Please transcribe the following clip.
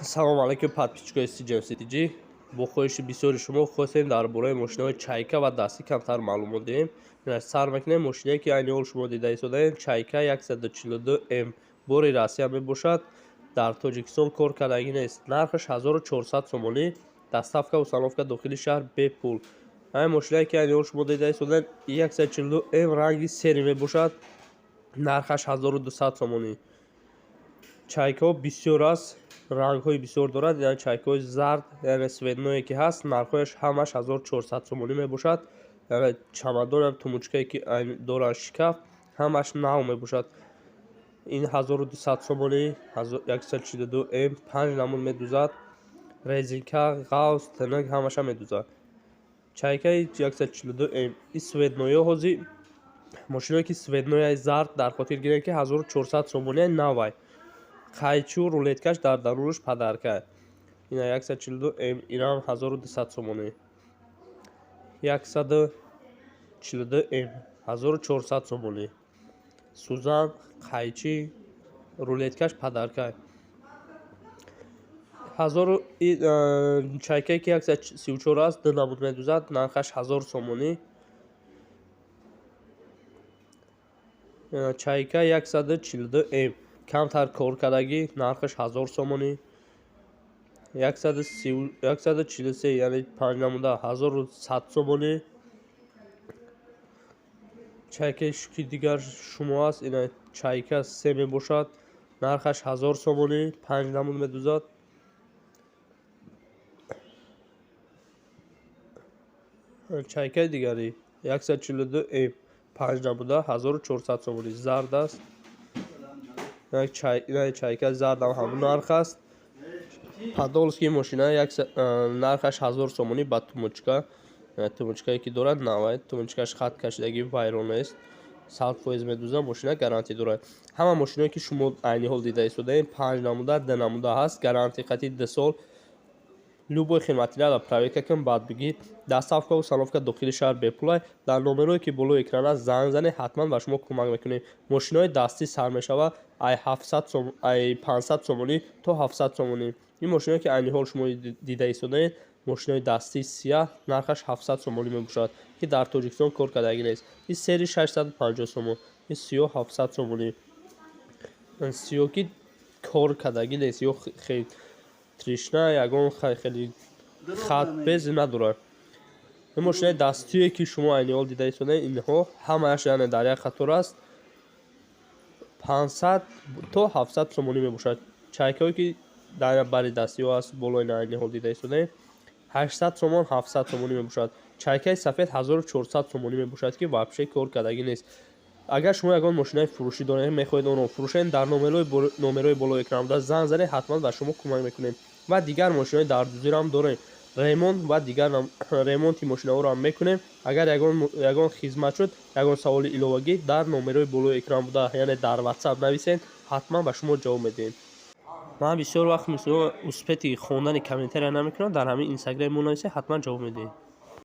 салом алайкум подписчикои CJCTG. бо хоҳиши бисёри шумо хостем дар бораи мошинаҳои чайка ва дастӣ камтар маълумот диҳем. сар мекунем мошинае ки айни ҳол шумо дида истодаед чайка 142М бори Россия мебошад. дар Тоҷикистон кор кардагӣ нест. нархаш 1400 сомонӣ. доставка установка дохили шаҳр бепул. ҳамин мошинае ки айни ҳол шумо дида истодаед 142М ранги сери мебошад. нархаш 1200 сомонӣ. чайкаҳо бисёр аст, рангҳои бисёр дорад. яъне чайкаҳои зард, яъне светное ки ҳаст, нархҳояш ҳамаш 1400 сомонӣ мебошад. яъне чамадонам тумучкае ки дорад шикаф, ҳамаш нав мебошад. ин 1200 сомонӣ. 142М 5 намуд медӯзад. резинка, ғавз, тинак ҳамаша медӯзад. чайкаи 142М ин светноеҳо ҳозир мошиное ки светнояи зард дар хотир гиред ки 1400 сомонияи навай. қайчу рулеткаш дар дарунаш падарка. ина 142М инам 1200 сомонӣ. 142М 1400 сомонӣ. сузан, қайчи, рулеткаш падарка. чайкае ки 134 аст, ду намуд медӯзад, нархаш 1000 сомонӣ. чайка 142М камтар коркардагӣ, нархаш 1000 сомонӣ. 143 яъне 5 намуда 1100 сомонӣ. чайкаи ки дигар шумо аст, ина чайка 3 мебошад, нархаш 1000 сомонӣ, 5 намуд медӯзад. чайкаи дигари 142М 5 намуда 1400 сомонӣ. зард аст. ина чайка зардам ҳамон нарх аст. подолски мошина нархаш 1000 сомонӣ ба тумучка. тумучкае ки дорад навай, тумучкаш хат кашидагӣ вайрон нест. 100% медӯзад, мошина гарантӣ дорад. ҳама мошинае ки шумо айни ҳол дида истодаед 5 намуда, 2 намуда ҳаст. гарантии қатъи 2 сол. любой хидматиро проверка кун, баъд бигӣ. доставка установка дохили шаҳр бепулай. дар номерое ки болои экран аст занг занед, ҳатман ба шумо кӯмак мекунем. мошинаҳои дастӣ сар мешавад ай 500 сомонӣ то 700 сомонӣ. ин мошинае ки айни ҳол шумо дида истодаед мошинаҳои дастии сиёҳ, нархаш 700 сомонӣ мебошад ки дар Тоҷикистон кор кардагӣ нест. ин сери 650 сомон. ин сиёҳ 700 сомонӣ. сиёҳ ки кор кардагӣ нест, ё хел тришна, ягон хеле хатбез надорад. ин мошинаи дастие ки шумо айни ҳол дида истодаед инҳо ҳамааш яъне дар як қатор аст. 500 то 700 сомонӣ мебошад. чайкаҳое ки дар бари дастиҳо аст, болои айни ҳол дида истодаед 800 сомон, 700 сомонӣ мебошад. чайкаи сафед 1400 сомонӣ мебошад ки вообще кор кардагӣ нест. агар шумо ягон мошинаи фурӯшӣ доред, мехоҳед онро фурӯшед, дар номерои болои экран буда занг занед, ҳатман ба шумо кӯмак мекунем. ва дигар мошинаи дар дузирам дорем. ремонт ва дигар ремонти мошинаҳоро ҳам мекунем. агар ягон хизмат шуд, ягон саволи иловагӣ дар номерои болои экран буда, яъне дар WhatsApp нависед, ҳатман ба шумо ҷавоб медиҳем. ман бисёр вақт успети хондани комментария намекунам. дар ҳамин инстаграм монависед, ҳатман ҷавоб медиҳем.